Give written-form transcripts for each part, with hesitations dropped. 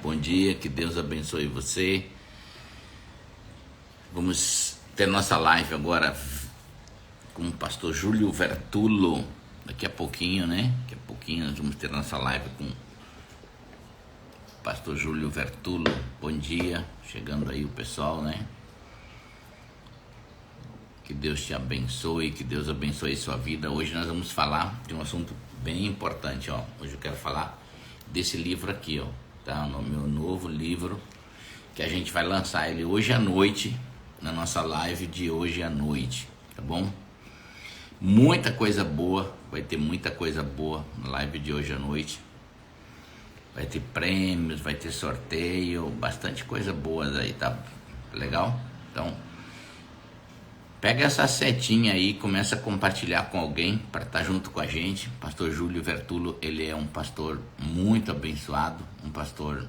bom dia, que Deus abençoe você. Vamos ter nossa live agora com o pastor Júlio Vertulo. Daqui a pouquinho, né? Daqui a pouquinho nós vamos ter nossa live com o pastor Júlio Vertulo. Bom dia, chegando aí o pessoal, né? Que Deus te abençoe, que Deus abençoe sua vida. Hoje nós vamos falar de um assunto bem importante, ó. Hoje eu quero falar desse livro aqui, ó, tá? O meu novo livro, que a gente vai lançar ele hoje à noite, na nossa live de hoje à noite, tá bom? Muita coisa boa, vai ter muita coisa boa na live de hoje à noite. Vai ter prêmios, vai ter sorteio, bastante coisa boa aí, tá? Legal? Então, pega essa setinha aí, começa a compartilhar com alguém para estar junto com a gente. Pastor Júlio Vertulo, ele é um pastor muito abençoado, um pastor,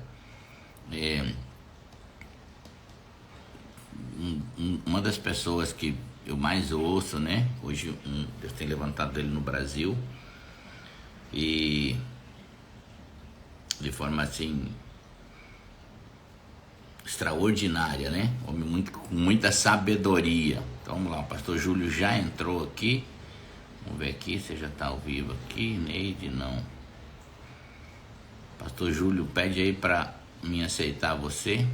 uma das pessoas que eu mais ouço, né? Hoje Deus tem levantado ele no Brasil e de forma assim extraordinária, né? Homem com muita sabedoria. Então vamos lá, o pastor Júlio já entrou aqui. Vamos ver aqui, você já está ao vivo aqui. Neide, não. Pastor Júlio, pede aí para me aceitar você.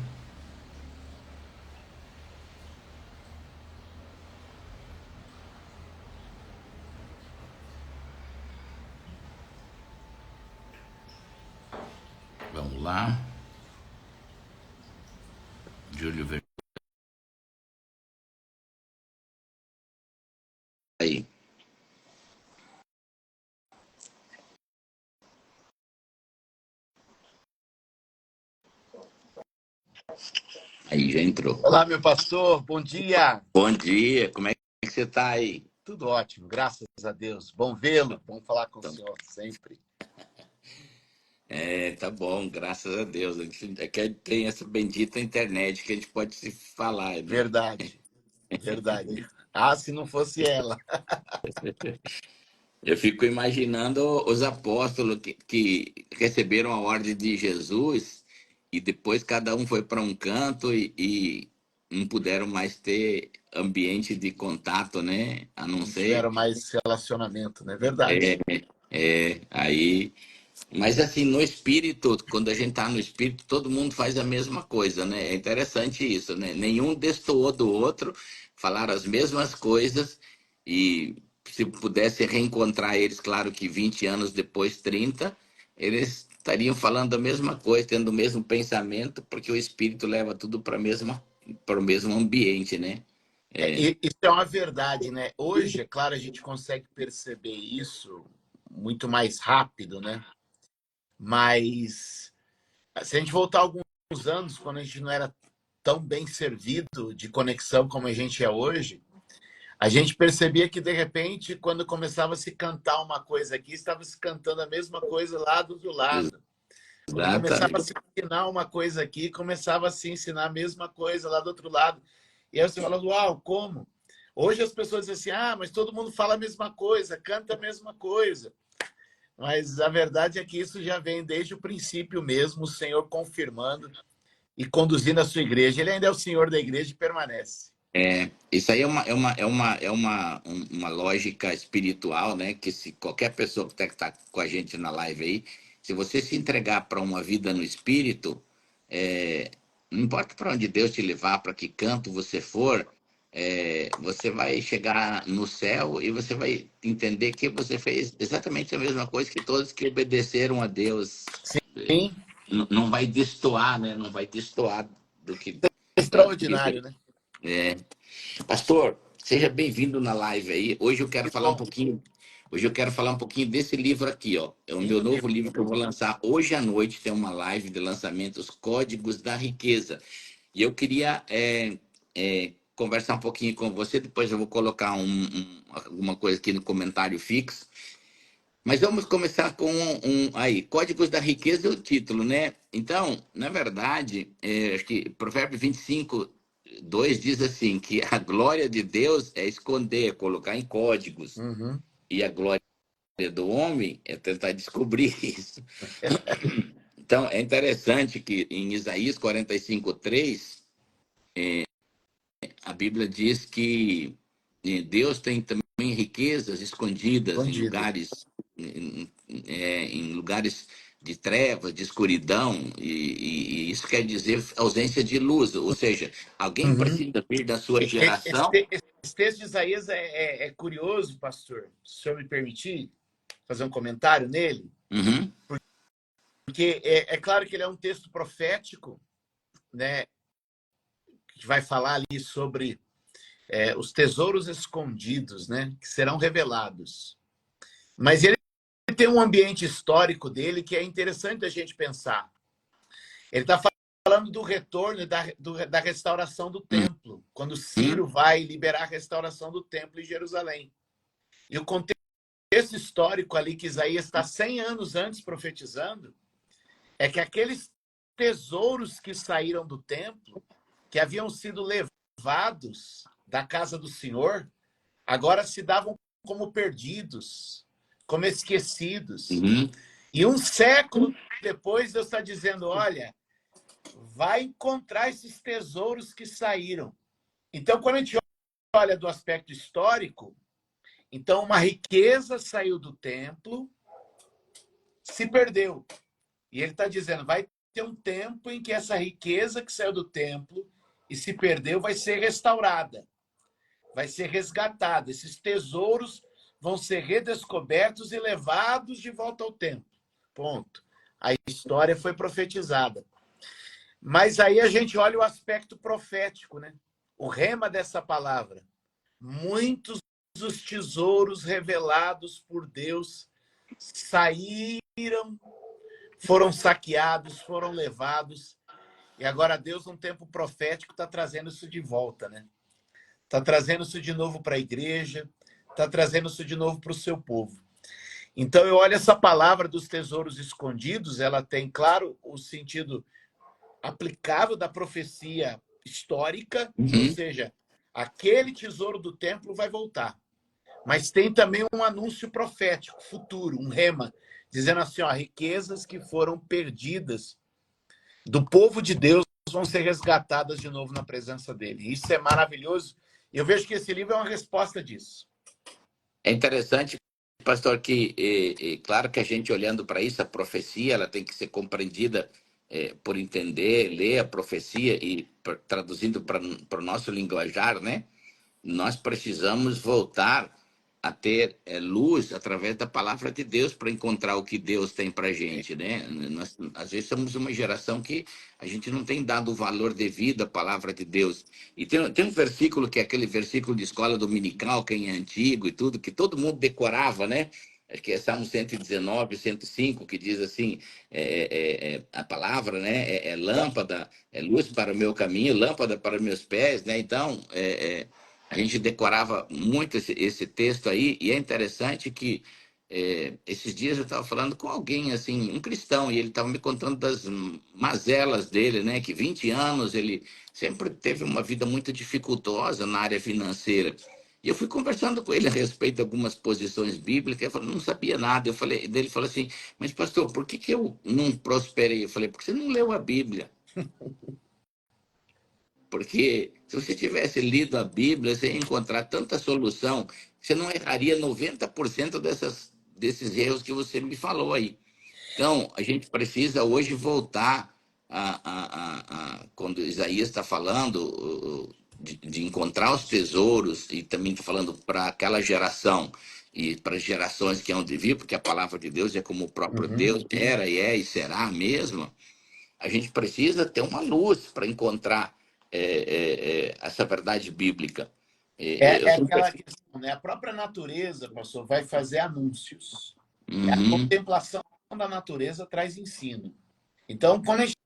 Vamos lá. Júlio Ver... aí. Aí já entrou. Olá, meu pastor, bom dia. Bom dia, como é que você está aí? Tudo ótimo, graças a Deus. Bom vê-lo, bom falar com o Então, senhor sempre. tá bom, graças a Deus. É que tem essa bendita internet que a gente pode se falar, né? Verdade, verdade. Ah, se não fosse ela. Eu fico imaginando os apóstolos que receberam a ordem de Jesus e depois cada um foi para um canto e não puderam mais ter ambiente de contato, né? A não Não ser. tiveram mais relacionamento, não é verdade? Aí. Mas assim, no espírito, quando a gente tá no espírito, todo mundo faz a mesma coisa, né? É interessante isso, né? Nenhum destoou do outro, falaram as mesmas coisas e se pudesse reencontrar eles, claro que 20 anos depois, 30, eles estariam falando a mesma coisa, tendo o mesmo pensamento, porque o espírito leva tudo para o mesmo ambiente, né? Isso é uma verdade, né? Hoje, é claro, a gente consegue perceber isso muito mais rápido, né? Mas se a gente voltar alguns anos, quando a gente não era tão bem servido de conexão como a gente é hoje, a gente percebia que, de repente, quando começava a se cantar uma coisa aqui, estava se cantando a mesma coisa lá do outro lado. Quando começava a Exatamente. se ensinar uma coisa aqui, começava a se ensinar a mesma coisa lá do outro lado. E aí você fala, uau, como? Hoje as pessoas dizem assim, ah, mas todo mundo fala a mesma coisa, canta a mesma coisa. Mas a verdade é que isso já vem desde o princípio mesmo, o Senhor confirmando e conduzindo a sua igreja. Ele ainda é o Senhor da igreja e permanece. Isso aí é uma lógica espiritual, né? Que se qualquer pessoa que está com a gente na live aí, se você se entregar para uma vida no espírito, é, não importa para onde Deus te levar, para que canto você for, você vai chegar no céu e você vai entender que você fez exatamente a mesma coisa que todos que obedeceram a Deus. Sim, Não vai destoar, né? Não vai destoar do que extraordinário, né? Pastor, seja bem-vindo na live aí. Hoje eu quero Que falar um bom. pouquinho, hoje eu quero falar um pouquinho desse livro aqui, ó. É o meu novo livro que eu vou lançar hoje à noite, tem uma live de lançamento, Os Códigos da Riqueza. E eu queria conversar um pouquinho com você, depois eu vou colocar alguma coisa aqui no comentário fixo. Mas vamos começar com aí, Códigos da Riqueza é o título, né? Então, na verdade, acho que Provérbio 25:2 diz assim, que a glória de Deus é esconder, é colocar em códigos. Uhum. E a glória do homem é tentar descobrir isso. Então, é interessante que em Isaías 45:3, a Bíblia diz que Deus tem também riquezas escondidas em Escondido. lugares, em lugares de trevas, de escuridão, e isso quer dizer ausência de luz, ou seja, alguém Uhum. precisa vir da sua Esse, geração. esse texto de Isaías é curioso, pastor. Se o senhor me permitir fazer um comentário nele, Uhum, porque é claro que ele é um texto profético, né? Que vai falar ali sobre os tesouros escondidos, né? Que serão revelados. Mas ele tem um ambiente histórico dele que é interessante a gente pensar. Ele está falando do retorno da restauração do templo, quando uhum, Ciro vai liberar a restauração do templo em Jerusalém. E o contexto histórico ali que Isaías está 100 anos antes profetizando é que aqueles tesouros que saíram do templo, que haviam sido levados da casa do Senhor, agora se davam como perdidos, como esquecidos. uhum. E um século depois, Deus está dizendo: olha, vai encontrar esses tesouros que saíram. Então, quando a gente olha do aspecto histórico, então uma riqueza saiu do templo, se perdeu. E ele está dizendo: vai ter um tempo em que essa riqueza que saiu do templo e se perdeu vai ser restaurada, vai ser resgatada. Esses tesouros vão ser redescobertos e levados de volta ao templo. Ponto. A história foi profetizada. Mas aí a gente olha o aspecto profético, né? O rema dessa palavra. Muitos dos tesouros revelados por Deus saíram, foram saqueados, foram levados. E agora Deus, num tempo profético, está trazendo isso de volta, né? Está trazendo isso de novo para a igreja, está trazendo isso de novo para o seu povo. Então, eu olho essa palavra dos tesouros escondidos, ela tem, claro, o sentido aplicável da profecia histórica, ou Uhum. seja, aquele tesouro do templo vai voltar. Mas tem também um anúncio profético, futuro, um rema, dizendo assim, ó, riquezas que foram perdidas do povo de Deus vão ser resgatadas de novo na presença dele. Isso é maravilhoso. Eu vejo que esse livro é uma resposta disso. É interessante, pastor, que claro que a gente olhando para isso, a profecia ela tem que ser compreendida por entender, ler a profecia e traduzindo para o nosso linguajar, né? Nós precisamos voltar a ter luz através da palavra de Deus para encontrar o que Deus tem para a gente, né? Nós, às vezes, somos uma geração que a gente não tem dado o valor devido à palavra de Deus. E tem um versículo que é aquele versículo de escola dominical, quem é antigo e tudo, que todo mundo decorava, né? Acho que é Salmo 119, 105, que diz assim, a palavra, né, é lâmpada, é luz para o meu caminho, lâmpada para meus pés, né? Então, a gente decorava muito esse texto aí, e é interessante que esses dias eu estava falando com alguém, assim, um cristão, e ele estava me contando das mazelas dele, né? Que 20 anos ele sempre teve uma vida muito dificultosa na área financeira. E eu fui conversando com ele a respeito de algumas posições bíblicas, ele falou, não sabia nada. Eu falei, dele falou assim, mas pastor, por que que eu não prosperei? Eu falei, porque você não leu a Bíblia. Porque se você tivesse lido a Bíblia, você ia encontrar tanta solução, você não erraria 90% desses erros que você me falou aí. Então, a gente precisa hoje voltar quando Isaías está falando de encontrar os tesouros, e também está falando para aquela geração e para as gerações que hão de vir, porque a palavra de Deus é como o próprio Uhum. Deus era e é e será mesmo. A gente precisa ter uma luz para encontrar essa verdade bíblica. Eu É sempre... aquela questão, né? A própria natureza, pastor, vai fazer anúncios. A Uhum, contemplação da natureza traz ensino. Então, quando a gente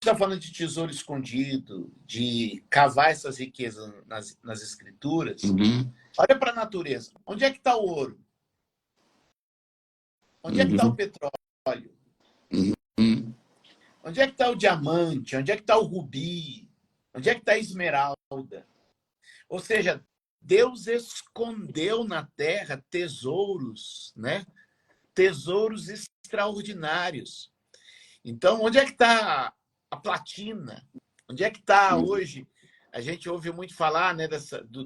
está falando de tesouro escondido, de cavar essas riquezas nas escrituras, uhum, olha para a natureza. Onde é que está o ouro? Onde é que está o uhum, petróleo? uhum, Onde é que está o diamante? Onde é que está o rubi? Onde é que está a esmeralda? Ou seja, Deus escondeu na terra tesouros, né? Tesouros extraordinários. Então, onde é que está a platina? Onde é que está hoje? A gente ouve muito falar, né,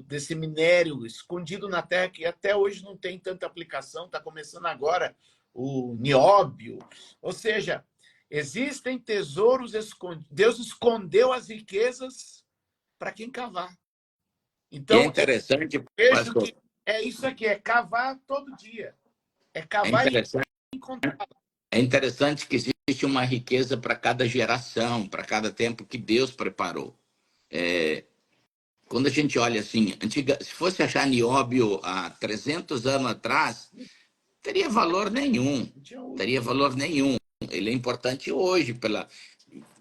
desse minério escondido na Terra, que até hoje não tem tanta aplicação, está começando agora o nióbio. Ou seja, existem tesouros escondidos. Deus escondeu as riquezas para quem cavar. E é Então, eu interessante, vejo pastor, que é isso aqui, é cavar todo dia. É é cavar e interessante, encontrar. é interessante que existe uma riqueza para cada geração, para cada tempo que Deus preparou. Quando a gente olha assim, se fosse achar nióbio há 300 anos atrás, teria valor nenhum. Teria valor nenhum. Ele é importante hoje pela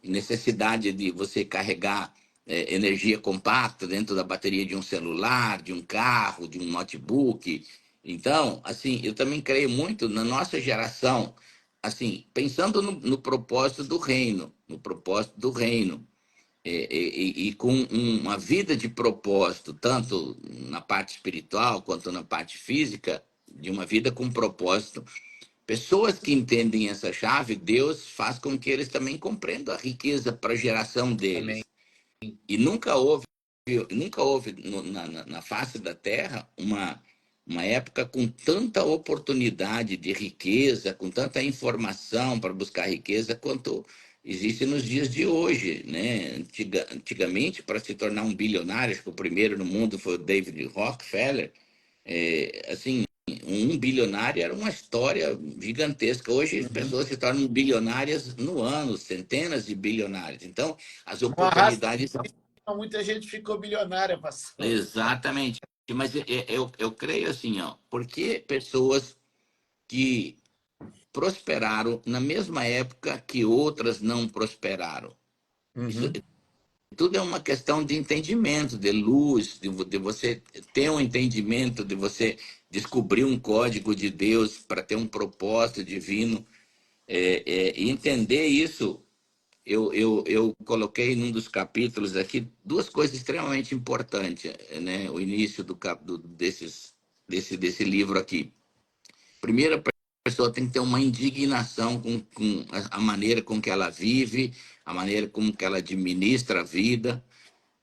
necessidade de você carregar energia compacta dentro da bateria de um celular, de um carro, de um notebook. Então, assim, eu também creio muito na nossa geração, assim, pensando no propósito do reino, no propósito do reino. E com uma vida de propósito, tanto na parte espiritual quanto na parte física, de uma vida com propósito. Pessoas que entendem essa chave, Deus faz com que eles também compreendam a riqueza para a geração Amém. deles. E nunca houve na face da Terra uma época com tanta oportunidade de riqueza, com tanta informação para buscar riqueza quanto existe nos dias de hoje, né? Antigamente, para se tornar um bilionário, acho que o primeiro no mundo foi o David Rockefeller, assim, um bilionário era uma história gigantesca. Hoje as Uhum. pessoas se tornam bilionárias no ano, centenas de bilionários. Então, as Não arrasta, oportunidades são muita gente ficou bilionária, pastor. exatamente. Mas eu creio assim, ó, porque pessoas que prosperaram na mesma época que outras não prosperaram. Isso Uhum. tudo é uma questão de entendimento, de luz, de você ter um entendimento, de você descobrir um código de Deus para ter um propósito divino. E entender isso, eu coloquei num dos capítulos aqui duas coisas extremamente importantes, né? O início desse livro aqui. Primeiro, a pessoa tem que ter uma indignação com a maneira com que ela vive, a maneira com que ela administra a vida,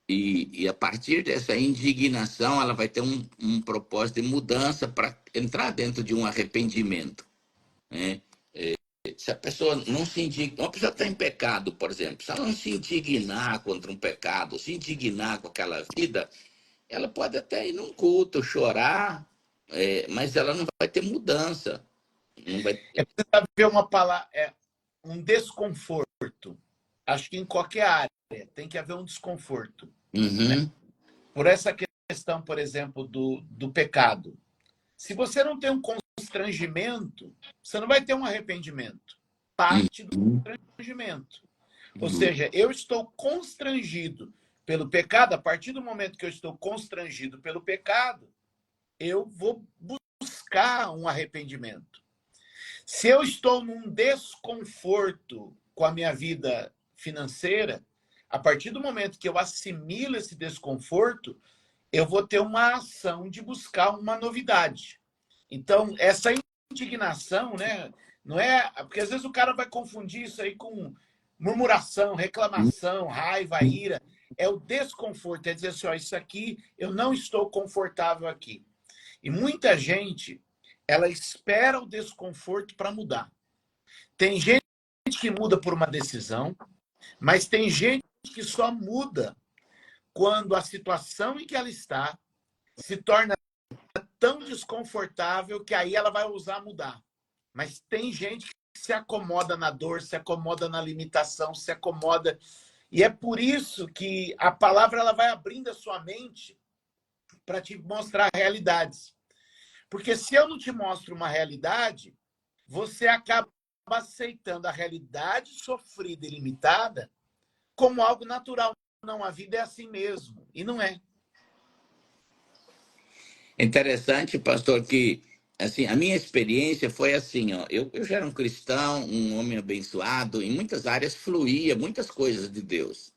e a partir dessa indignação, ela vai ter um propósito de mudança para entrar dentro de um arrependimento, né? Se a pessoa não se indigna, uma pessoa está em pecado, por exemplo, se ela não se indignar contra um pecado, se indignar com aquela vida, ela pode até ir num culto, chorar, mas ela não vai ter mudança. Não vai... É preciso haver uma palavra, um desconforto. Acho que em qualquer área tem que haver um desconforto. Né? Uhum, Por essa questão, por exemplo, do pecado. Se você não tem um constrangimento, você não vai ter um arrependimento. Parte do uhum, constrangimento. Ou seja, eu estou constrangido pelo pecado, a partir do momento que eu estou constrangido pelo pecado, eu vou buscar um arrependimento. Se eu estou num desconforto com a minha vida financeira, a partir do momento que eu assimilo esse desconforto, eu vou ter uma ação de buscar uma novidade. Então, essa indignação, né, não é, porque às vezes o cara vai confundir isso aí com murmuração, reclamação, raiva, ira. É o desconforto, é dizer assim, ó, isso aqui eu não estou confortável aqui. E muita gente, ela espera o desconforto para mudar. Tem gente que muda por uma decisão, mas tem gente que só muda quando a situação em que ela está se torna tão desconfortável que aí ela vai ousar mudar. Mas tem gente que se acomoda na dor, se acomoda na limitação, se acomoda. E é por isso que a palavra ela vai abrindo a sua mente para te mostrar realidades. Porque se eu não te mostro uma realidade, você acaba aceitando a realidade sofrida e limitada como algo natural. Não, a vida é assim mesmo. E não é. interessante, pastor, que assim, a minha experiência foi assim, ó, eu já era um cristão, um homem abençoado, em muitas áreas fluía muitas coisas de Deus.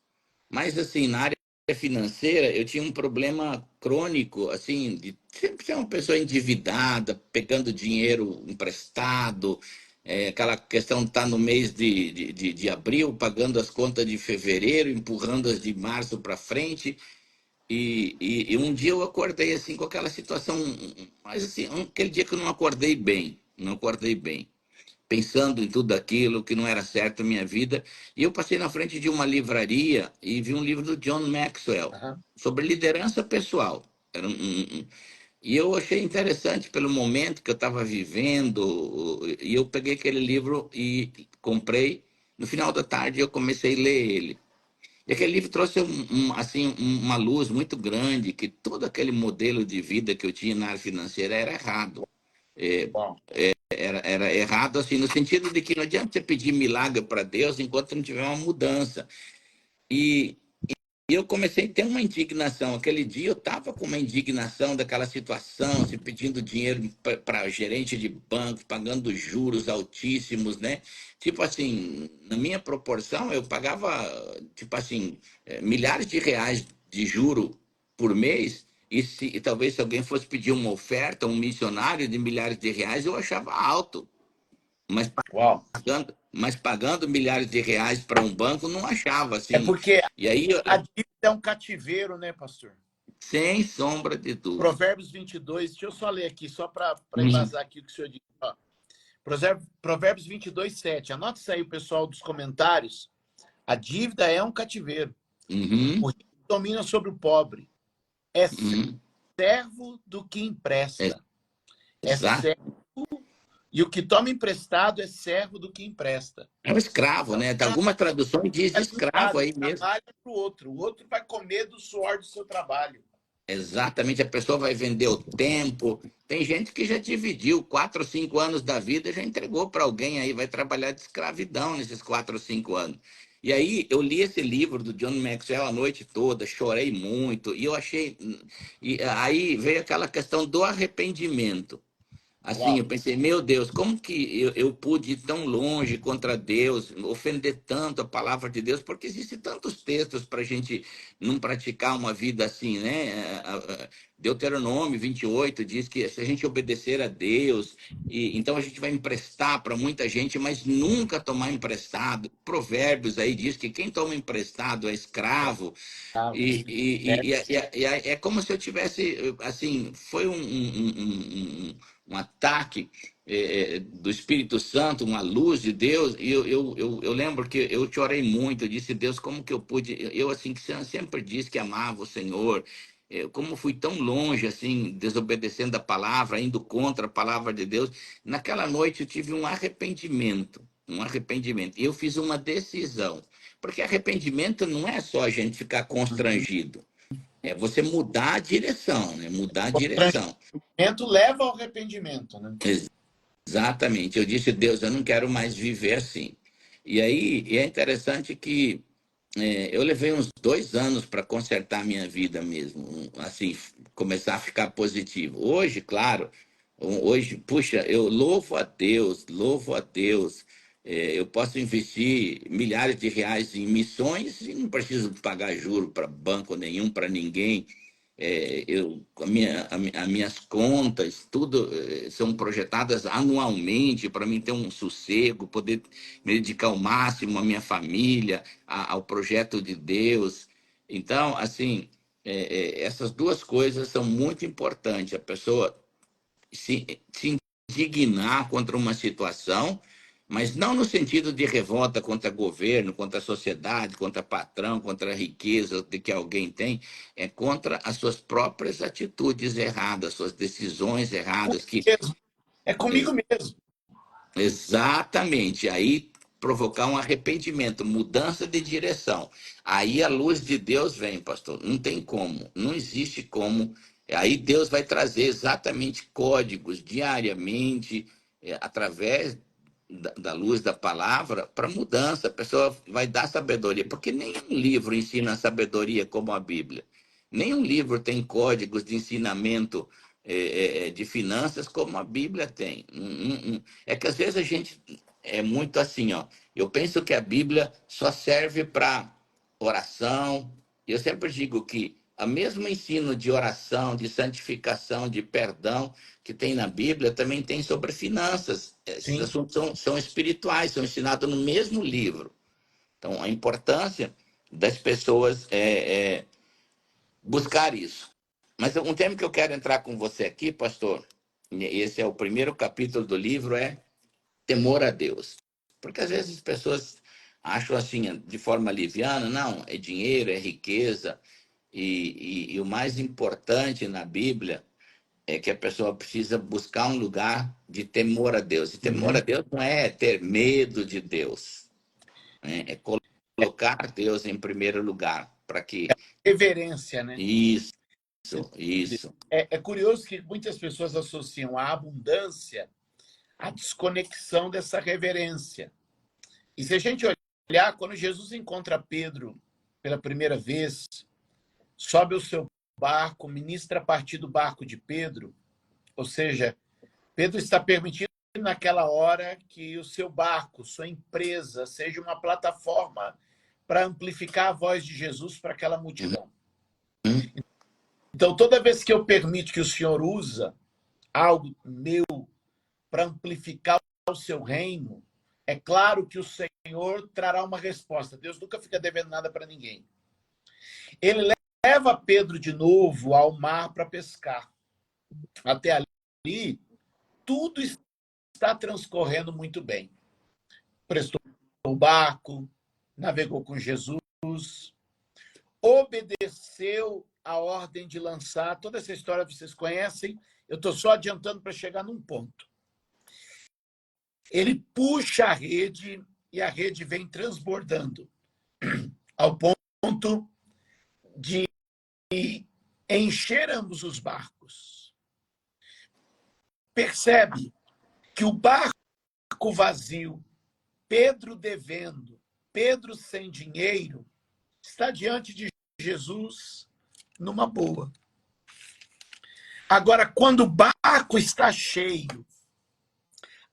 Mas assim, na área financeira, eu tinha um problema crônico, assim, de sempre ser uma pessoa endividada, pegando dinheiro emprestado, aquela questão de estar no mês de abril, pagando as contas de fevereiro, empurrando as de março para frente. E um dia eu acordei assim com aquela situação, mas assim, aquele dia que eu não acordei bem, não acordei bem, pensando em tudo aquilo que não era certo na minha vida. E eu passei na frente de uma livraria e vi um livro do John Maxwell Aham. sobre liderança pessoal. E eu achei interessante pelo momento que eu estava vivendo, e eu peguei aquele livro e comprei. No final da tarde eu comecei a ler ele. E aquele livro trouxe assim, uma luz muito grande, que todo aquele modelo de vida que eu tinha na área financeira era errado. Bom, Era errado assim, no sentido de que não adianta você pedir milagre para Deus enquanto não tiver uma mudança. E e eu comecei a ter uma indignação. Aquele dia eu estava com uma indignação daquela situação, se pedindo dinheiro para gerente de banco, pagando juros altíssimos, né? Tipo assim, na minha proporção, eu pagava, tipo assim, milhares de reais de juro por mês. E talvez se alguém fosse pedir uma oferta, um missionário de milhares de reais, eu achava alto. Mas uau. pagando milhares de reais para um banco, não achava É assim. porque E aí, a dívida é um cativeiro, né, pastor? sem sombra de dúvida. Provérbios 22, deixa eu só ler aqui, só para Uhum. embasar aqui o que o senhor disse. Ó. Provérbios 22, 7. Anota isso aí, o pessoal dos comentários. A dívida é um cativeiro. O Uhum. rico domina sobre o pobre. É Uhum. servo do que É- empresta. É Exato. servo, e o que toma emprestado é servo do que empresta. É um escravo, Então, né? Tem algumas traduções diz é escravo limitado, aí mesmo. trabalha para o outro vai comer do suor do seu trabalho. Exatamente, a pessoa vai vender o tempo. Tem gente que já dividiu 4 ou 5 anos da vida, já entregou para alguém aí, vai trabalhar de escravidão nesses 4 ou 5 anos. E aí eu li esse livro do John Maxwell a noite toda, chorei muito, e eu achei. E aí veio aquela questão do arrependimento. Assim, Uau. eu pensei, meu Deus, como que eu pude ir tão longe contra Deus, ofender tanto a palavra de Deus, porque existem tantos textos para a gente não praticar uma vida assim, né? Deuteronômio 28 diz que se a gente obedecer a Deus, então a gente vai emprestar para muita gente, mas nunca tomar emprestado. Provérbios aí diz que quem toma emprestado é escravo, Ah, e é como se eu tivesse, assim, foi um ataque do Espírito Santo, uma luz de Deus, e eu lembro que eu chorei muito, eu disse, Deus, como que eu pude, eu assim, que sempre disse que amava o Senhor, como fui tão longe, assim, desobedecendo a palavra, indo contra a palavra de Deus, naquela noite eu tive um arrependimento, e eu fiz uma decisão, porque arrependimento não é só a gente ficar constrangido, é você mudar a direção, né? Mudar a o direção. constrangimento leva ao arrependimento, né? Exatamente. Eu disse, Deus, eu não quero mais viver assim. E aí é interessante que eu levei uns 2 anos para consertar minha vida mesmo, assim, começar a ficar positivo. Hoje, claro, hoje, puxa, eu louvo a Deus. Eu posso investir milhares de reais em missões e não preciso pagar juro para banco nenhum, para ninguém. As minhas contas, tudo são projetadas anualmente para mim ter um sossego, poder me dedicar ao máximo à minha família, ao projeto de Deus. Então, assim, essas duas coisas são muito importantes. A pessoa se indignar contra uma situação, mas não no sentido de revolta contra governo, contra a sociedade, contra patrão, contra a riqueza de que alguém tem, é contra as suas próprias atitudes erradas, suas decisões erradas, que Mesmo. É comigo mesmo. exatamente, aí provocar um arrependimento, mudança de direção. Aí a luz de Deus vem, pastor. Não tem como, não existe como. Aí Deus vai trazer exatamente códigos diariamente, através da luz da palavra, para mudança. A pessoa vai dar sabedoria, porque nenhum livro ensina sabedoria como a Bíblia. Nenhum livro tem códigos de ensinamento de finanças como a Bíblia tem. É que às vezes a gente é muito assim, ó. Eu penso que a Bíblia só serve para oração. Eu sempre digo que o mesmo ensino de oração, de santificação, de perdão que tem na Bíblia, também tem sobre finanças. Esses Sim. assuntos são espirituais, são ensinados no mesmo livro. Então, a importância das pessoas buscar isso. Mas um tema que eu quero entrar com você aqui, pastor, esse é o primeiro capítulo do livro, é temor a Deus. Porque às vezes as pessoas acham assim, de forma liviana, não, é dinheiro, é riqueza, e o mais importante na Bíblia é que a pessoa precisa buscar um lugar de temor a Deus. E temor a Uhum. Deus não é ter medo de Deus, né? É colocar Deus em primeiro lugar, para que... Reverência, né? Isso, Você- isso. É curioso que muitas pessoas associam a abundância à desconexão dessa reverência. E se a gente olhar, quando Jesus encontra Pedro pela primeira vez, sobe o seu barco, ministra a partir do barco de Pedro, ou seja, Pedro está permitindo naquela hora que o seu barco, sua empresa, seja uma plataforma para amplificar a voz de Jesus para aquela multidão. Uhum. Então, toda vez que eu permito que o Senhor usa algo meu para amplificar o seu reino, é claro que o Senhor trará uma resposta. Deus nunca fica devendo nada para ninguém. Ele leva Pedro de novo ao mar para pescar. Até ali, tudo está transcorrendo muito bem. Prestou o barco, navegou com Jesus, obedeceu a ordem de lançar. Toda essa história vocês conhecem. Eu estou só adiantando para chegar num ponto. Ele puxa a rede e a rede vem transbordando ao ponto de encher ambos os barcos. Percebe que o barco vazio, Pedro devendo, Pedro sem dinheiro, está diante de Jesus numa boa. Agora, quando o barco está cheio,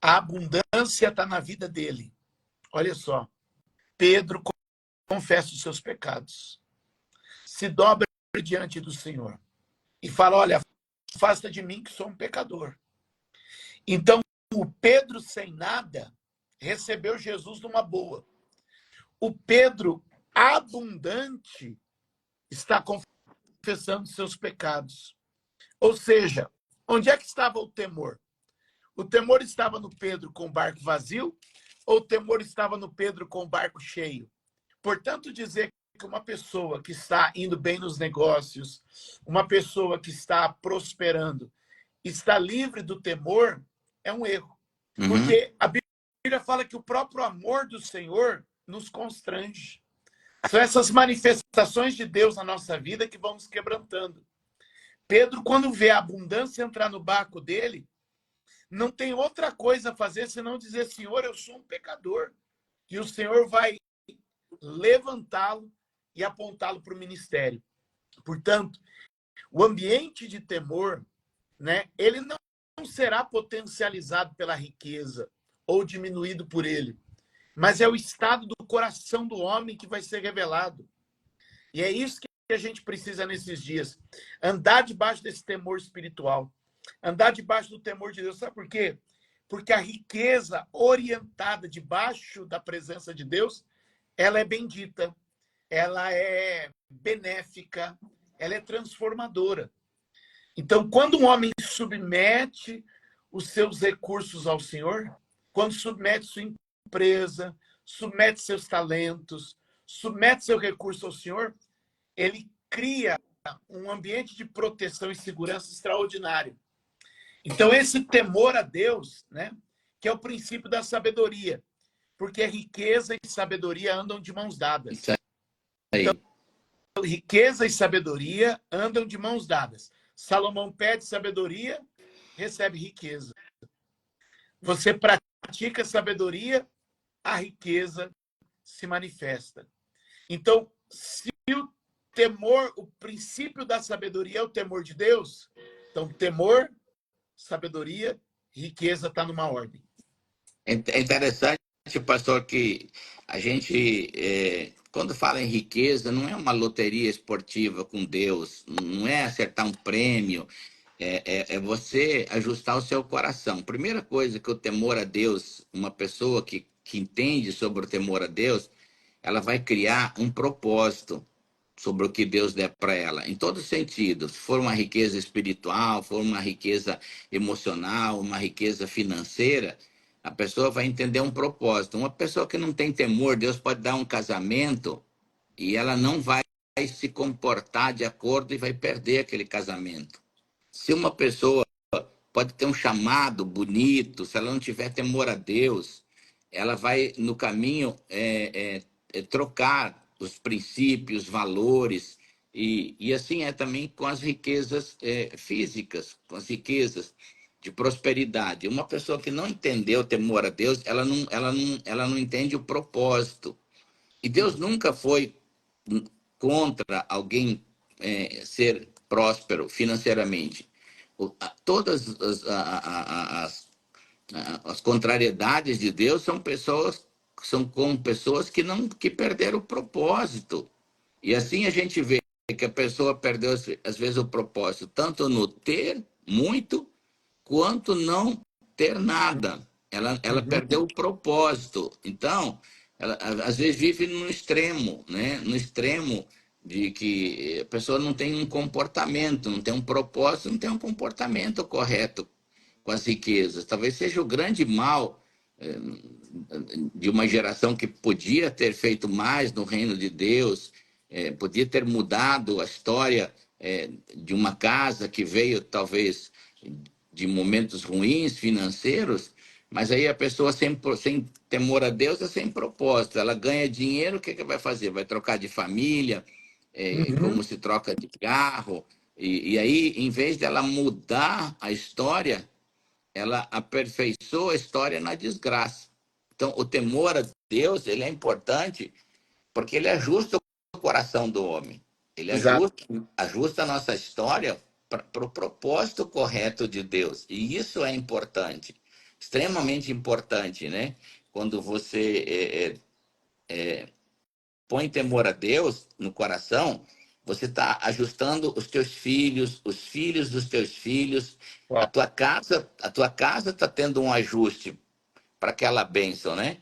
a abundância está na vida dele. Olha só, Pedro confessa os seus pecados, se dobra diante do Senhor e fala: olha, afasta de mim que sou um pecador. Então, o Pedro sem nada recebeu Jesus numa boa. O Pedro abundante está confessando seus pecados. Ou seja, onde é que estava o temor? O temor estava no Pedro com o barco vazio ou o temor estava no Pedro com o barco cheio? Portanto, dizer que uma pessoa que está indo bem nos negócios, uma pessoa que está prosperando, está livre do temor, é um erro. Uhum. Porque a Bíblia fala que o próprio amor do Senhor nos constrange. São essas manifestações de Deus na nossa vida que vão nos quebrantando. Pedro, quando vê a abundância entrar no barco dele, não tem outra coisa a fazer senão dizer: Senhor, eu sou um pecador. E o Senhor vai levantá-lo e apontá-lo para o ministério. Portanto, o ambiente de temor, né, ele não será potencializado pela riqueza ou diminuído por ele, mas é o estado do coração do homem que vai ser revelado. E é isso que a gente precisa nesses dias. Andar debaixo desse temor espiritual. Andar debaixo do temor de Deus. Sabe por quê? Porque a riqueza orientada debaixo da presença de Deus, ela é bendita, ela é benéfica, ela é transformadora. Então, quando um homem submete os seus recursos ao Senhor, quando submete sua empresa, submete seus talentos, submete seu recurso ao Senhor, ele cria um ambiente de proteção e segurança extraordinário. Então, esse temor a Deus, né, que é o princípio da sabedoria, porque riqueza e sabedoria andam de mãos dadas. Isso aí. Então, riqueza e sabedoria andam de mãos dadas. Salomão pede sabedoria, recebe riqueza. Você pratica sabedoria, a riqueza se manifesta. Então, se o temor, o princípio da sabedoria é o temor de Deus, então temor, sabedoria, riqueza está numa ordem. É interessante, pastor, que a gente quando fala em riqueza, não é uma loteria esportiva com Deus, não é acertar um prêmio, é você ajustar o seu coração. Primeira coisa que o temor a Deus, uma pessoa que entende sobre o temor a Deus, ela vai criar um propósito sobre o que Deus der para ela, em todos os sentidos. Se for uma riqueza espiritual, for uma riqueza emocional, uma riqueza financeira, a pessoa vai entender um propósito. Uma pessoa que não tem temor, Deus pode dar um casamento e ela não vai se comportar de acordo e vai perder aquele casamento. Se uma pessoa pode ter um chamado bonito, se ela não tiver temor a Deus, ela vai no caminho trocar os princípios, valores, e assim é também com as riquezas físicas, com as riquezas de prosperidade. Uma pessoa que não entendeu o temor a Deus, ela não entende o propósito. E Deus nunca foi contra alguém ser próspero financeiramente. Todas as contrariedades de Deus são com pessoas que perderam o propósito. E assim a gente vê que a pessoa perdeu às vezes o propósito, tanto no ter muito quanto não ter nada. Ela Uhum. perdeu o propósito. Então, ela às vezes vive no extremo, né? No extremo de que a pessoa não tem um comportamento, não tem um propósito, não tem um comportamento correto com as riquezas. Talvez seja o grande mal de uma geração que podia ter feito mais no reino de Deus, podia ter mudado a história de uma casa que veio talvez de momentos ruins financeiros, mas aí a pessoa sem temor a Deus é sem propósito. Ela ganha dinheiro, o que vai fazer? Vai trocar de família, Uhum. como se troca de carro, e aí, em vez dela mudar a história, ela aperfeiçoa a história na desgraça. Então, o temor a Deus, ele é importante porque ele ajusta o coração do homem. Ele Exato. ajusta a nossa história para o propósito correto de Deus. E isso é importante, extremamente importante, né? Quando você põe temor a Deus no coração, você está ajustando os teus filhos, os filhos dos teus filhos. Uau. A tua casa está tendo um ajuste para aquela bênção, né?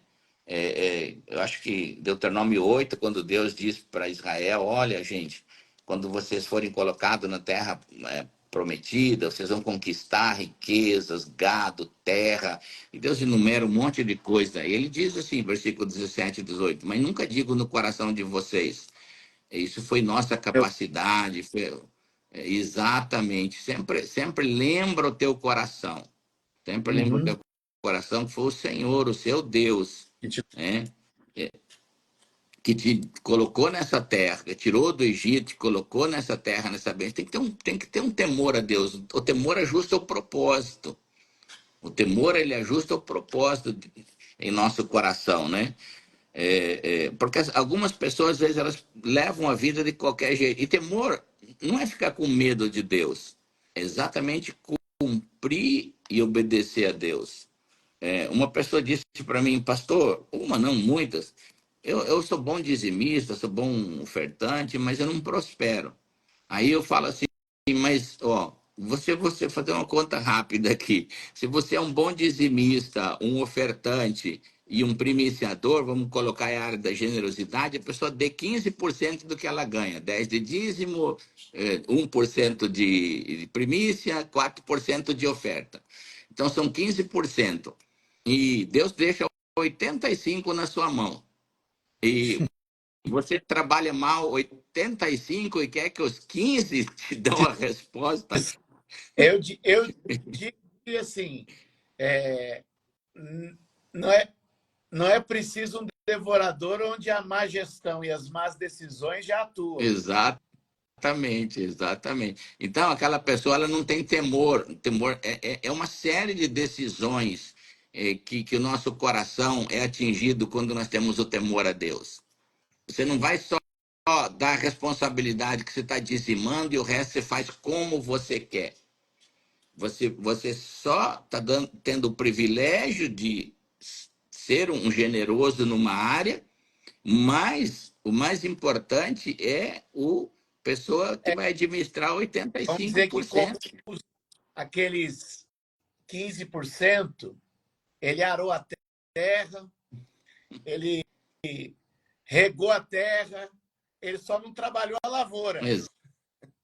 Eu acho que Deuteronômio 8, quando Deus diz para Israel, olha, gente, quando vocês forem colocados na terra prometida, vocês vão conquistar riquezas, gado, terra, e Deus enumera um monte de coisa. E ele diz assim, versículo 17 e 18, mas nunca digo no coração de vocês. Isso foi nossa Eu- capacidade, exatamente. Sempre lembra o teu coração. Sempre lembra o Uhum. teu coração que foi o Senhor, o seu Deus, E te- né? Que te colocou nessa terra, que tirou do Egito, te colocou nessa terra, nessa bênção. Tem que ter um temor a Deus. O temor ajusta o propósito. O temor, ele ajusta o propósito em nosso coração, né? Porque algumas pessoas, às vezes, elas levam a vida de qualquer jeito. E temor não é ficar com medo de Deus. É exatamente cumprir e obedecer a Deus. Uma pessoa disse para mim, pastor, uma não, muitas, eu sou bom dizimista, sou bom ofertante, mas eu não prospero. Aí eu falo assim, mas, ó, você fazer uma conta rápida aqui. Se você é um bom dizimista, um ofertante e um primiciador, vamos colocar a área da generosidade, a pessoa dê 15% do que ela ganha. 10% de dízimo, 1% de primícia, 4% de oferta. Então, são 15%. E Deus deixa 85% na sua mão. E você trabalha mal 85 e quer que os 15 te dão a resposta? eu digo que assim, é, n- não é, não é preciso um devorador onde a má gestão e as más decisões já atuam. Exatamente, exatamente. Então, aquela pessoa ela não tem temor. Temor é uma série de decisões que o nosso coração é atingido quando nós temos o temor a Deus. Você não vai só dar a responsabilidade que você está dizimando e o resto você faz como você quer. Você só está tendo o privilégio de ser um generoso numa área, mas o mais importante é o pessoa que É, vai administrar vamos dizer que com 85%. aqueles 15%, ele arou a terra, ele regou a terra, ele só não trabalhou a lavoura.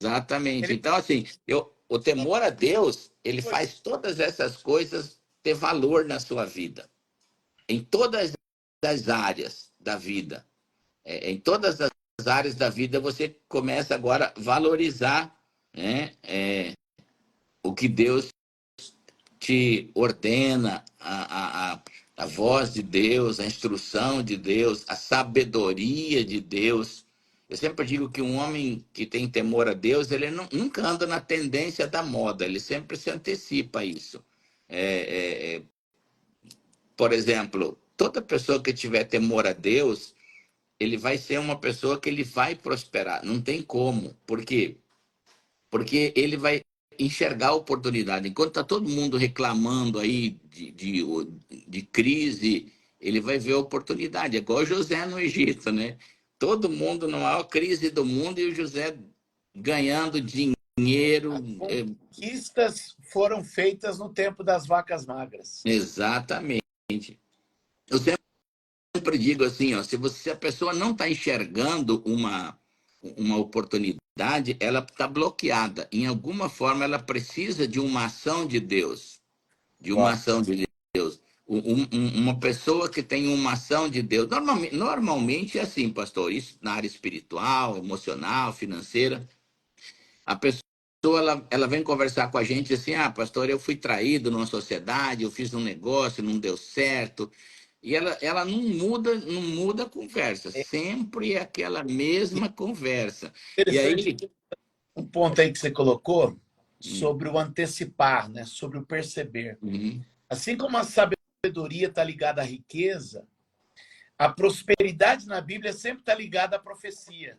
Exatamente. Ele Então, assim, o temor a Deus, ele faz todas essas coisas ter valor na sua vida, em todas as áreas da vida. Em todas as áreas da vida, você começa agora a valorizar, né, o que Deus te ordena, a voz de Deus, a instrução de Deus, a sabedoria de Deus. Eu sempre digo que um homem que tem temor a Deus, ele nunca anda na tendência da moda, ele sempre se antecipa a isso. Por exemplo, toda pessoa que tiver temor a Deus, ele vai ser uma pessoa que ele vai prosperar, não tem como. Por quê? Porque ele vai enxergar a oportunidade. Enquanto está todo mundo reclamando aí de crise, ele vai ver a oportunidade. É igual José no Egito, né? Todo mundo na maior crise do mundo e o José ganhando dinheiro. As conquistas foram feitas no tempo das vacas magras. Exatamente. Eu sempre digo assim, ó, se a pessoa não está enxergando uma oportunidade, ela está bloqueada. Em alguma forma, ela precisa de uma ação de Deus. De uma Concordo. ação de Deus. Uma pessoa que tem uma ação de Deus. Normalmente é assim, pastor, isso na área espiritual, emocional, financeira. A pessoa ela vem conversar com a gente assim: ah, pastor, eu fui traído numa sociedade, eu fiz um negócio, não deu certo. E ela não muda a conversa, É sempre é aquela mesma conversa. E interessante aí. um ponto aí que você colocou Hum, sobre o antecipar, né? Sobre o perceber. hum, Assim como a sabedoria está ligada à riqueza, a prosperidade na Bíblia sempre está ligada à profecia.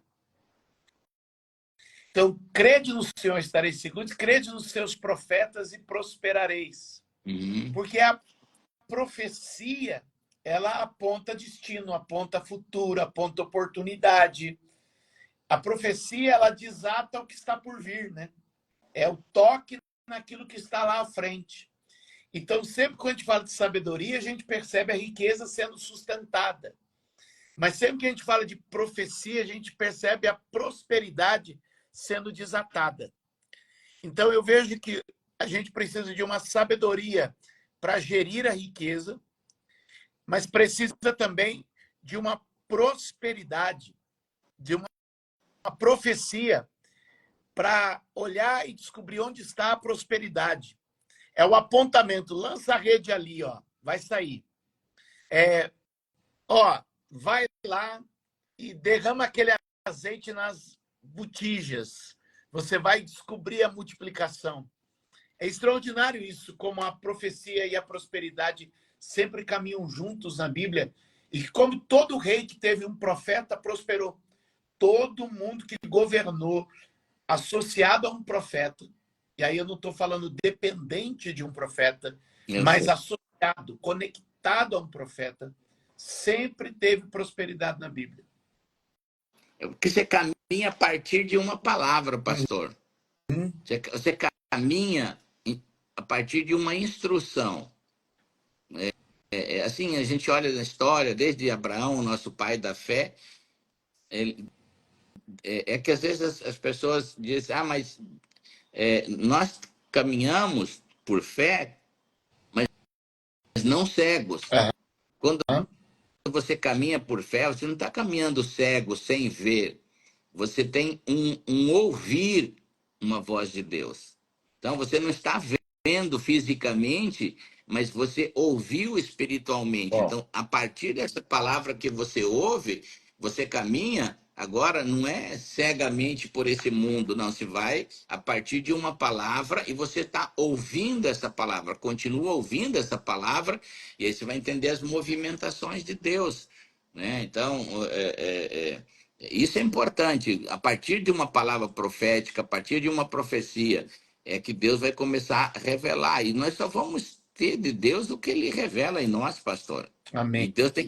Então, crede no Senhor, estareis seguros, crede nos seus profetas e prosperareis. hum, Porque a profecia, ela aponta destino, aponta futuro, aponta oportunidade. A profecia, ela desata o que está por vir, né? É o toque naquilo que está lá à frente. Então, sempre quando a gente fala de sabedoria, a gente percebe a riqueza sendo sustentada. Mas sempre que a gente fala de profecia, a gente percebe a prosperidade sendo desatada. Então, eu vejo que a gente precisa de uma sabedoria para gerir a riqueza, mas precisa também de uma prosperidade, de uma profecia para olhar e descobrir onde está a prosperidade. É o apontamento, lança a rede ali, ó, vai sair. Ó, vai lá e derrama aquele azeite nas botijas. Você vai descobrir a multiplicação. É extraordinário isso, como a profecia e a prosperidade sempre caminham juntos na Bíblia. E como todo rei que teve um profeta prosperou. Todo mundo que governou associado a um profeta, e aí eu não estou falando dependente de um profeta, eu mas sei. associado, conectado a um profeta, sempre teve prosperidade na Bíblia. Porque você caminha a partir de uma palavra, pastor. Você caminha a partir de uma instrução. Assim, a gente olha na história, desde Abraão, nosso pai da fé, ele, que às vezes as pessoas dizem, ah, mas nós caminhamos por fé, mas não cegos. Quando Aham. você caminha por fé, você não está caminhando cego, sem ver. Você tem um ouvir uma voz de Deus. Então, você não está vendo fisicamente, mas você ouviu espiritualmente. Ó, Então, a partir dessa palavra que você ouve, você caminha. Agora, não é cegamente por esse mundo, não. Se vai a partir de uma palavra e você está ouvindo essa palavra, continua ouvindo essa palavra, e aí você vai entender as movimentações de Deus, né? Então, isso é importante. A partir de uma palavra profética, a partir de uma profecia, é que Deus vai começar a revelar. E nós só vamos ter de Deus o que Ele revela em nós, pastor. E amém. Deus tem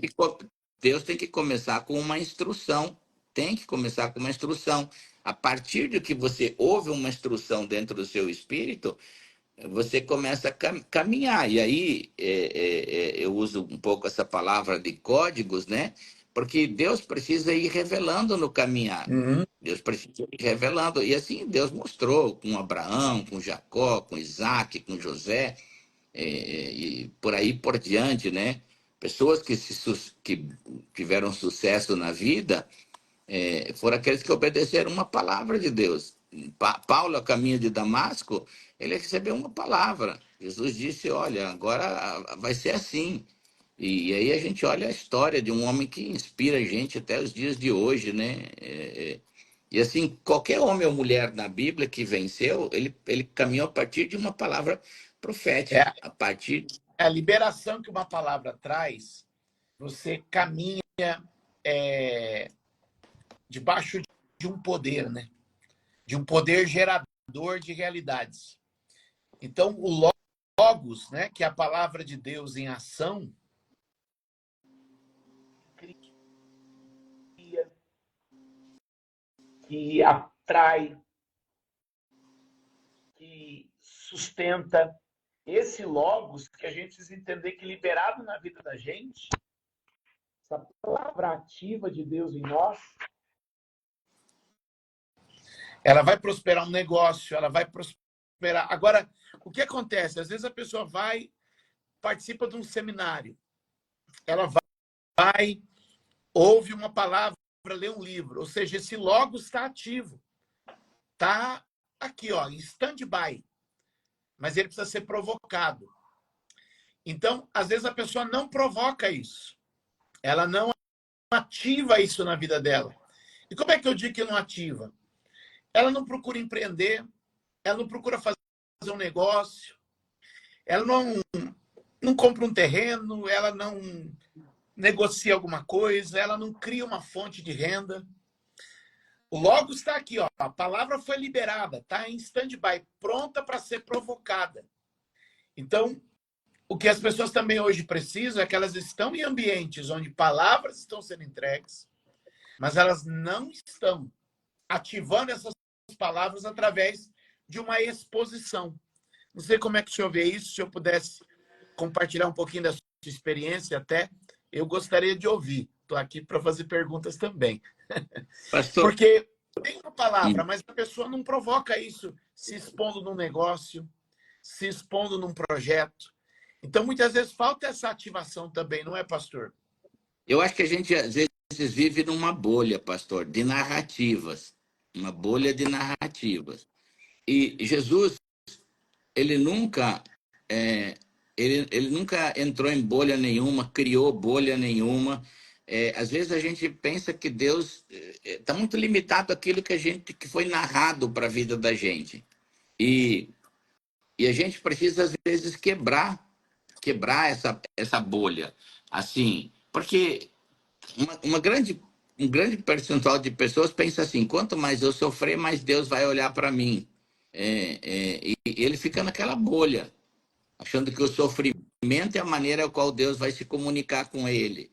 que começar com uma instrução. tem que começar com uma instrução. A partir de que você ouve uma instrução dentro do seu espírito, você começa a caminhar. E aí eu uso um pouco essa palavra de códigos, né? Porque Deus precisa ir revelando no caminhar. Uhum. Deus precisa ir revelando. E assim Deus mostrou com Abraão, com Jacó, com Isaac, com José, e por aí por diante, né? Pessoas que tiveram sucesso na vida foram aqueles que obedeceram uma palavra de Deus. Paulo, a caminho de Damasco, ele recebeu uma palavra. Jesus disse: olha, agora vai ser assim. E aí a gente olha a história de um homem que inspira a gente até os dias de hoje, né? E assim, qualquer homem ou mulher na Bíblia que venceu, ele caminhou a partir de uma palavra É profética, a partir. a liberação que uma palavra traz, você caminha debaixo de um poder, né? De um poder gerador de realidades. Então, o Logos, né, que é a palavra de Deus em ação, que atrai, que sustenta. Esse Logos que a gente precisa entender que liberado na vida da gente, essa palavra ativa de Deus em nós, ela vai prosperar um negócio, ela vai prosperar. Agora, o que acontece? Às vezes a pessoa participa de um seminário, ela vai, ouve uma palavra, lê um livro, ou seja, esse Logos está ativo, está aqui, ó, em stand-by, mas ele precisa ser provocado. Então, às vezes a pessoa não provoca isso, ela não ativa isso na vida dela. E como é que eu digo que não ativa? Ela não procura empreender, ela não procura fazer um negócio, ela não compra um terreno, ela não negocia alguma coisa, ela não cria uma fonte de renda. O Logos está aqui, ó, a palavra foi liberada, está em stand-by, pronta para ser provocada. Então, o que as pessoas também hoje precisam é que elas estão em ambientes onde palavras estão sendo entregues, mas elas não estão ativando essas palavras através de uma exposição. Não sei como é que o senhor vê isso, se eu pudesse compartilhar um pouquinho da sua experiência até, eu gostaria de ouvir. Estou aqui para fazer perguntas também. Pastor. Porque tem uma palavra, mas a pessoa não provoca isso se expondo num negócio, se expondo num projeto. Então, muitas vezes, falta essa ativação também, não é, pastor? Eu acho que a gente, às vezes, vive numa bolha, pastor, de narrativas. Uma bolha de narrativas. E Jesus, ele nunca, ele nunca entrou em bolha nenhuma, criou bolha nenhuma. Às vezes a gente pensa que Deus está muito limitado àquilo que foi narrado para a vida da gente. E a gente precisa, às vezes, quebrar essa bolha. Assim, porque um grande percentual de pessoas pensa assim: quanto mais eu sofrer, mais Deus vai olhar para mim. E ele fica naquela bolha, achando que o sofrimento é a maneira qual Deus vai se comunicar com ele.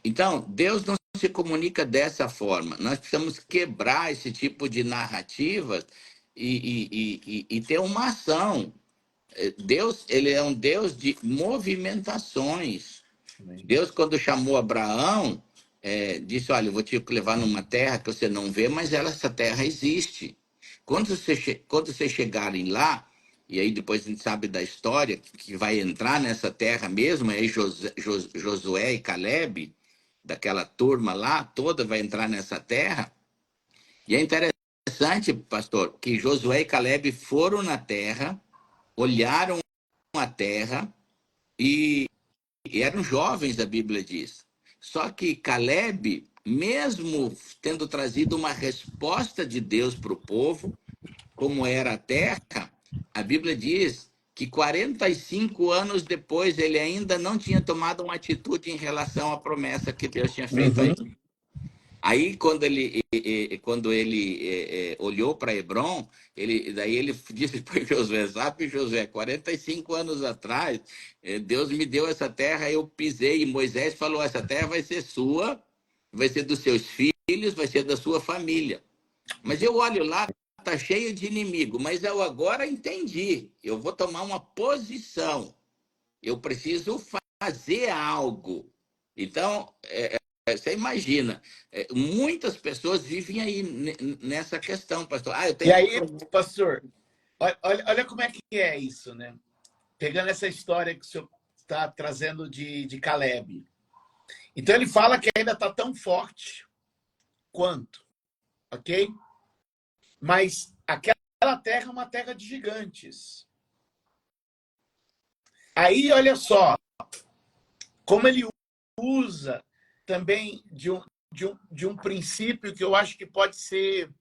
Então, Deus não se comunica dessa forma. Nós precisamos quebrar esse tipo de narrativas e ter uma ação. Deus, ele é um Deus de movimentações. Deus, quando chamou Abraão, disse: olha, eu vou te levar numa terra que você não vê, mas essa terra existe. Quando vocês chegarem lá, e aí depois a gente sabe da história, que vai entrar nessa terra mesmo, aí Josué e Caleb, daquela turma lá, toda vai entrar nessa terra. E é interessante, pastor, que Josué e Caleb foram na terra, olharam a terra e eram jovens, a Bíblia diz. Só que Caleb, mesmo tendo trazido uma resposta de Deus para o povo, como era a terra, a Bíblia diz que 45 anos depois ele ainda não tinha tomado uma atitude em relação à promessa que Deus tinha feito a Uhum. ele. Aí, quando ele olhou para Hebron, daí ele disse para Josué: sabe, Josué, 45 anos atrás, Deus me deu essa terra, eu pisei, e Moisés falou: essa terra vai ser sua, vai ser dos seus filhos, vai ser da sua família. Mas eu olho lá, tá cheio de inimigo, mas eu agora entendi. Eu vou tomar uma posição. Eu preciso fazer algo. Então, você imagina, muitas pessoas vivem aí nessa questão, pastor. Ah, eu E tenho um aí, problema. pastor, olha como é que é isso, né? Pegando essa história que o senhor está trazendo de Caleb. Então ele fala que ainda está tão forte quanto, ok? Mas aquela terra é uma terra de gigantes. Aí, olha só, como ele usa também de um princípio que eu acho que pode ser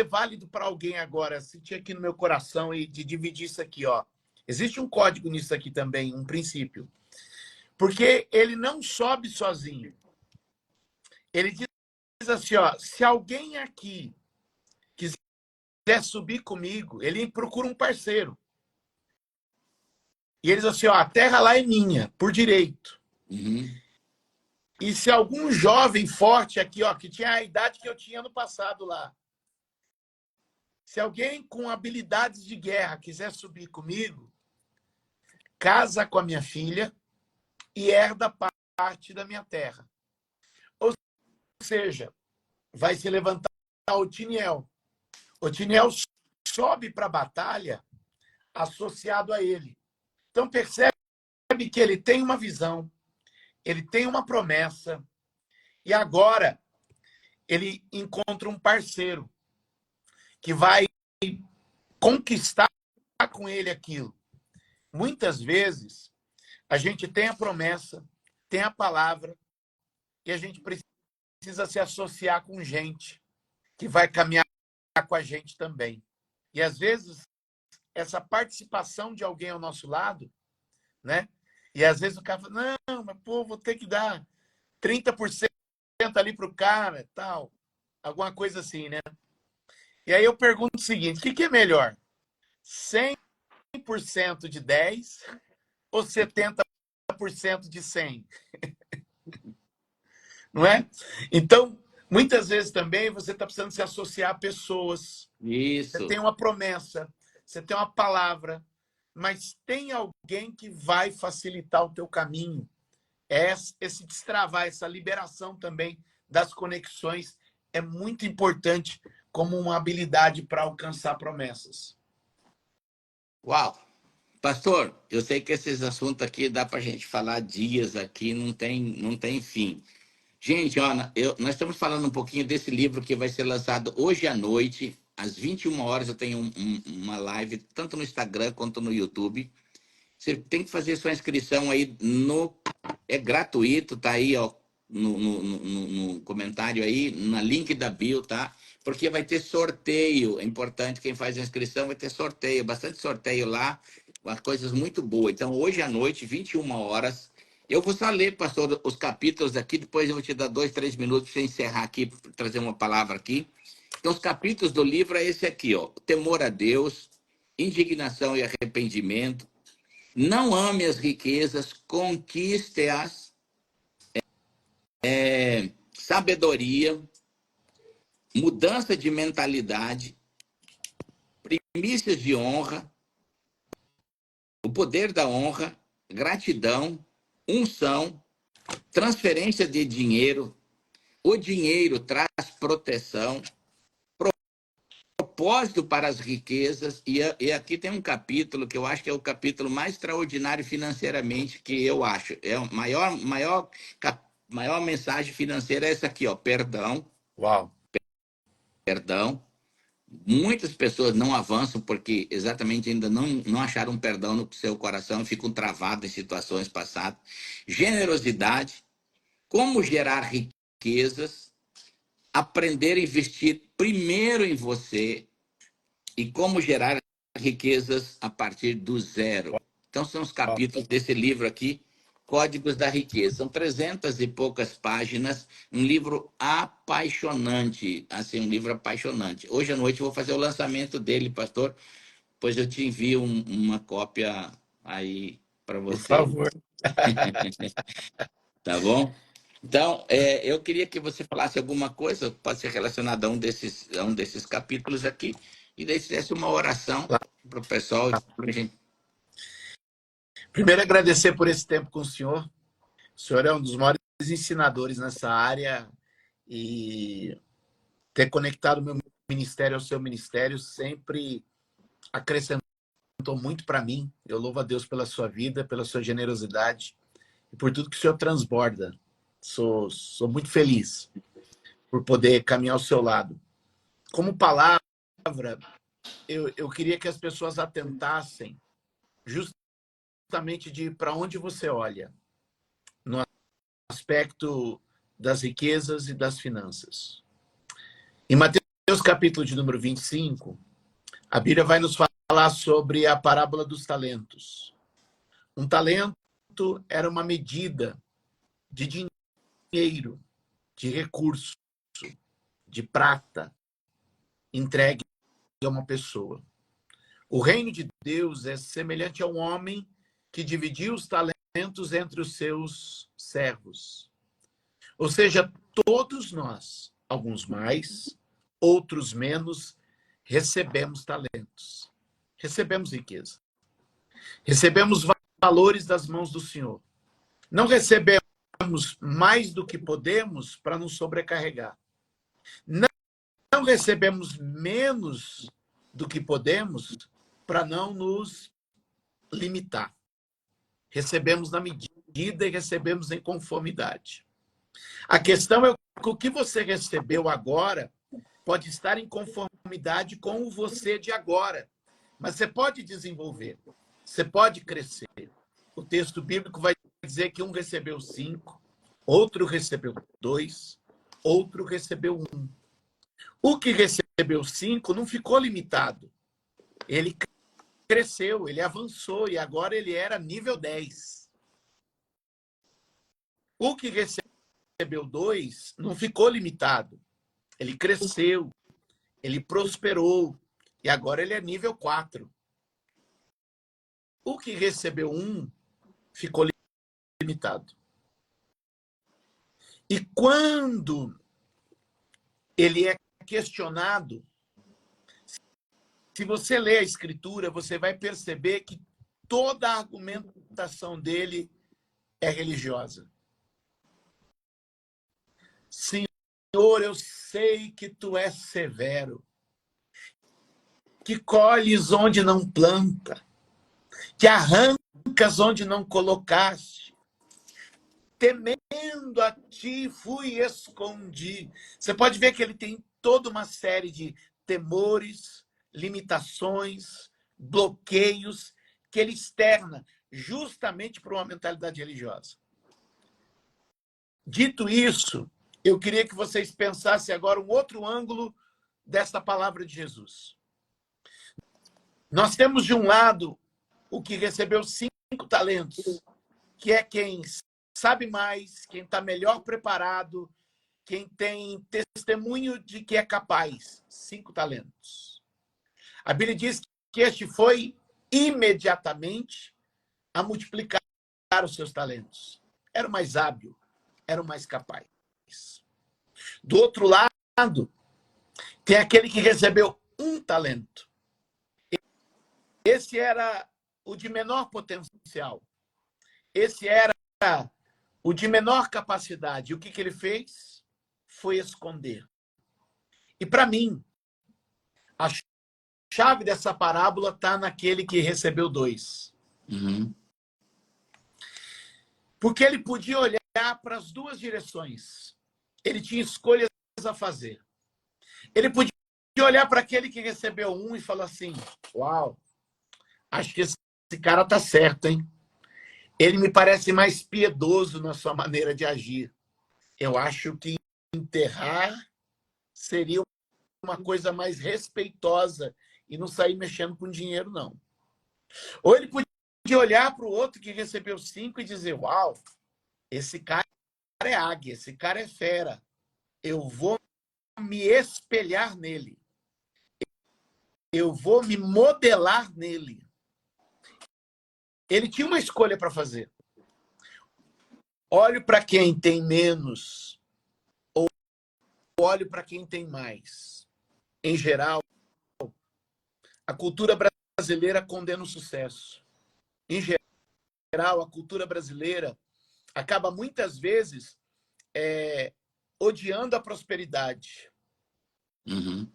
válido para alguém agora. Senti aqui no meu coração e de dividir isso aqui, ó. Existe um código nisso aqui também, um princípio. Porque ele não sobe sozinho. Ele diz assim, ó, se alguém aqui quiser subir comigo, ele procura um parceiro. E ele diz assim, ó, a terra lá é minha, por direito. Uhum. E se algum jovem forte aqui, ó, que tinha a idade que eu tinha no passado lá, se alguém com habilidades de guerra quiser subir comigo, casa com a minha filha e herda parte da minha terra. Ou seja, vai se levantar Otiniel. Otiniel sobe para a batalha associado a ele. Então percebe que ele tem uma visão, ele tem uma promessa, e agora ele encontra um parceiro que vai conquistar com ele aquilo. Muitas vezes, a gente tem a promessa, tem a palavra, e a gente precisa se associar com gente que vai caminhar com a gente também. E, às vezes, essa participação de alguém ao nosso lado, né? E, às vezes, o cara fala, não, mas, pô, vou ter que dar 30% ali para o cara, tal. Alguma coisa assim, né? E aí eu pergunto o seguinte, o que é melhor? 100% de 10 ou 70% de 100? Não é? Então, muitas vezes também você está precisando se associar a pessoas. Você tem Isso. uma promessa, você tem uma palavra, mas tem alguém que vai facilitar o teu caminho. Esse destravar, essa liberação também das conexões é muito importante como uma habilidade para alcançar promessas. Uau! Pastor, eu sei que esses assuntos aqui dá para a gente falar dias aqui, não tem fim. Gente, ó, nós estamos falando um pouquinho desse livro que vai ser lançado hoje à noite, às 21 horas. Eu tenho uma live, tanto no Instagram quanto no YouTube. Você tem que fazer sua inscrição aí no. É gratuito, tá aí, ó, no comentário aí, na link da bio, tá? Porque vai ter sorteio. É importante, quem faz a inscrição vai ter sorteio, bastante sorteio lá, umas coisas muito boas. Então, hoje à noite, 21 horas. Eu vou só ler, pastor, os capítulos aqui, depois eu vou te dar 2, 3 minutos para você encerrar aqui, trazer uma palavra aqui. Então, os capítulos do livro é esse aqui, ó. Temor a Deus, indignação e arrependimento. Não ame as riquezas, conquiste-as. Sabedoria, mudança de mentalidade, primícias de honra, o poder da honra, gratidão, unção, transferência de dinheiro. O dinheiro traz proteção, propósito para as riquezas, e aqui tem um capítulo que eu acho que é o capítulo mais extraordinário financeiramente que eu acho. É a maior mensagem financeira é essa aqui, ó, perdão, Uau! perdão. Muitas pessoas não avançam porque exatamente ainda não acharam perdão no seu coração, ficam travadas em situações passadas. Generosidade, como gerar riquezas, aprender a investir primeiro em você, e como gerar riquezas a partir do zero. Então, são os capítulos desse livro aqui, Códigos da Riqueza. São 300 e poucas páginas, um livro apaixonante, assim, um livro apaixonante. Hoje à noite eu vou fazer o lançamento dele, pastor, pois eu te envio uma cópia aí para Por você, favor. tá bom? Então, eu queria que você falasse alguma coisa, pode ser relacionada a um desses capítulos aqui, e daí fizesse uma oração para o pessoal. Pra gente... Primeiro, agradecer por esse tempo com o senhor. O senhor é um dos maiores ensinadores nessa área e ter conectado o meu ministério ao seu ministério sempre acrescentou muito para mim. Eu louvo a Deus pela sua vida, pela sua generosidade e por tudo que o senhor transborda. Sou muito feliz por poder caminhar ao seu lado. Como palavra, eu queria que as pessoas atentassem justamente de para onde você olha, no aspecto das riquezas e das finanças. Em Mateus capítulo de número 25, a Bíblia vai nos falar sobre a parábola dos talentos. Um talento era uma medida de dinheiro, de recurso, de prata, entregue a uma pessoa. O reino de Deus é semelhante a um homem que dividiu os talentos entre os seus servos. Ou seja, todos nós, alguns mais, outros menos, recebemos talentos. Recebemos riqueza. Recebemos valores das mãos do Senhor. Não recebemos mais do que podemos para nos sobrecarregar. Não recebemos menos do que podemos para não nos limitar. Recebemos na medida e recebemos em conformidade. A questão é que o que você recebeu agora pode estar em conformidade com o você de agora. Mas você pode desenvolver, você pode crescer. O texto bíblico vai dizer que um recebeu 5, outro recebeu 2, outro recebeu 1. O que recebeu 5 não ficou limitado. Ele cresceu, ele avançou e agora ele era nível 10. O que recebeu 2 não ficou limitado. Ele cresceu, ele prosperou e agora ele é nível 4. O que recebeu 1 ficou limitado. E quando ele é questionado, se você ler a Escritura, você vai perceber que toda a argumentação dele é religiosa. Senhor, eu sei que tu és severo, que colhes onde não planta, que arrancas onde não colocaste. Temendo a ti, fui escondi. Você pode ver que ele tem toda uma série de temores, limitações, bloqueios que ele externa justamente para uma mentalidade religiosa. Dito isso, eu queria que vocês pensassem agora um outro ângulo desta palavra de Jesus. Nós temos de um lado o que recebeu 5 talentos, que é quem sabe mais, quem está melhor preparado, quem tem testemunho de que é capaz. 5 talentos. A Bíblia diz que este foi imediatamente a multiplicar os seus talentos. Era o mais hábil, era o mais capaz. Do outro lado, tem aquele que recebeu 1 talento. Esse era o de menor potencial. Esse era o de menor capacidade. E o que ele fez? Foi esconder. E para mim, a chave dessa parábola está naquele que recebeu 2. Uhum. Porque ele podia olhar para as duas direções. Ele tinha escolhas a fazer. Ele podia olhar para aquele que recebeu 1 e falar assim, uau, acho que esse cara está certo, hein? Ele me parece mais piedoso na sua maneira de agir. Eu acho que enterrar seria uma coisa mais respeitosa e não sair mexendo com dinheiro, não. Ou ele podia olhar para o outro que recebeu 5 e dizer, uau, esse cara é águia, esse cara é fera. Eu vou me espelhar nele. Eu vou me modelar nele. Ele tinha uma escolha para fazer. olho para quem tem menos ou olho para quem tem mais. Em geral, a cultura brasileira condena o sucesso. Em geral, a cultura brasileira acaba muitas vezes odiando a prosperidade. Uhum.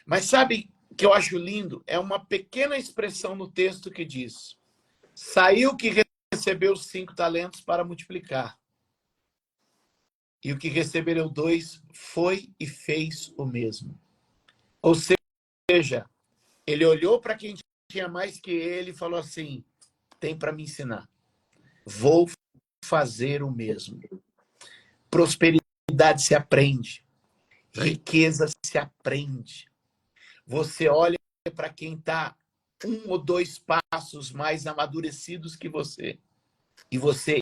Mas sabe o que eu acho lindo? É uma pequena expressão no texto que diz: saiu que recebeu 5 talentos para multiplicar. E o que recebeu 2 foi e fez o mesmo. Ou seja, ele olhou para quem tinha mais que ele e falou assim: tem para me ensinar. Vou fazer o mesmo. Prosperidade se aprende. Riqueza se aprende. Você olha para quem está 1 ou 2 passos mais amadurecidos que você e você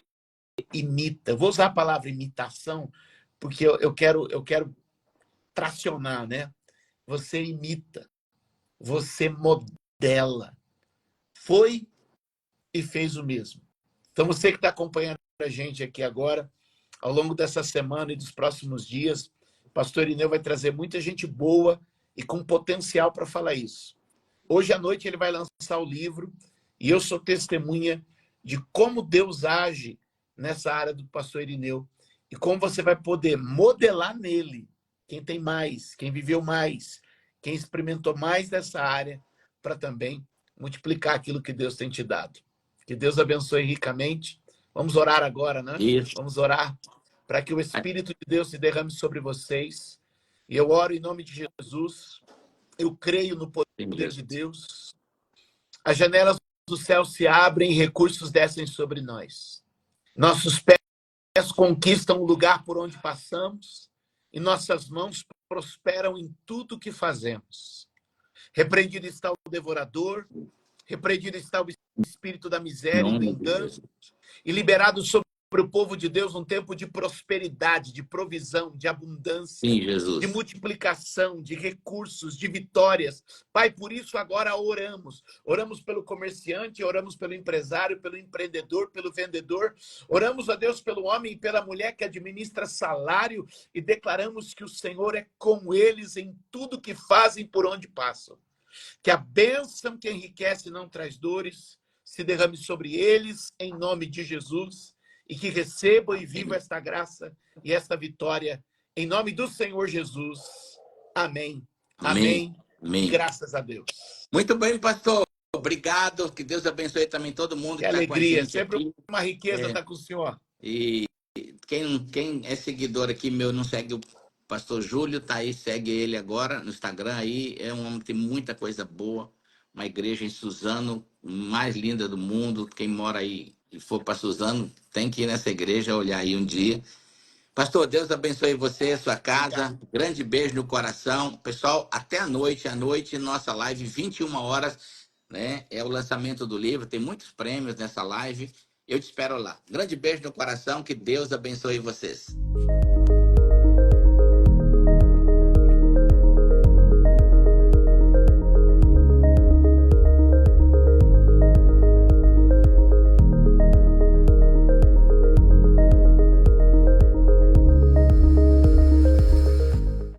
imita. Vou usar a palavra imitação porque eu quero tracionar, né? Você imita, você modela. Foi e fez o mesmo. Então você que está acompanhando a gente aqui agora, ao longo dessa semana e dos próximos dias, o pastor Irineu vai trazer muita gente boa e com potencial para falar isso. Hoje à noite ele vai lançar o livro e eu sou testemunha de como Deus age nessa área do pastor Irineu e como você vai poder modelar nele quem tem mais, quem viveu mais, quem experimentou mais dessa área para também multiplicar aquilo que Deus tem te dado. Que Deus abençoe ricamente. Vamos orar agora, né? Isso. Vamos orar para que o Espírito de Deus se derrame sobre vocês. E eu oro em nome de Jesus. Eu creio no poder de Deus. As janelas do céu se abrem e recursos descem sobre nós. Nossos pés conquistam o lugar por onde passamos e nossas mãos prosperam em tudo que fazemos. Repreendido está o devorador, repreendido está o espírito da miséria e do engano, e liberado sobre o povo de Deus um tempo de prosperidade, de provisão, de abundância, Sim, Jesus. de multiplicação, de recursos, de vitórias. Pai, por isso agora oramos. Oramos pelo comerciante, oramos pelo empresário, pelo empreendedor, pelo vendedor. Oramos a Deus pelo homem e pela mulher que administra salário e declaramos que o Senhor é com eles em tudo que fazem por onde passam. Que a bênção que enriquece e não traz dores se derrame sobre eles, em nome de Jesus, e que recebam e vivam esta graça e esta vitória, em nome do Senhor Jesus. Amém. Amém. Amém. Graças a Deus. Muito bem, pastor. Obrigado. Que Deus abençoe também todo mundo que está com a gente. Sempre aqui. Uma riqueza estar com o senhor. E quem é seguidor aqui meu não segue o pastor Júlio, tá aí, segue ele agora no Instagram aí. É um homem que tem muita coisa boa. Uma igreja em Suzano, mais linda do mundo. Quem mora aí e for para Suzano, tem que ir nessa igreja, olhar aí um dia. Pastor, Deus abençoe você, sua casa. Obrigado. Grande beijo no coração. Pessoal, até à noite, nossa live, 21 horas, né? É o lançamento do livro, tem muitos prêmios nessa live. Eu te espero lá. Grande beijo no coração, que Deus abençoe vocês.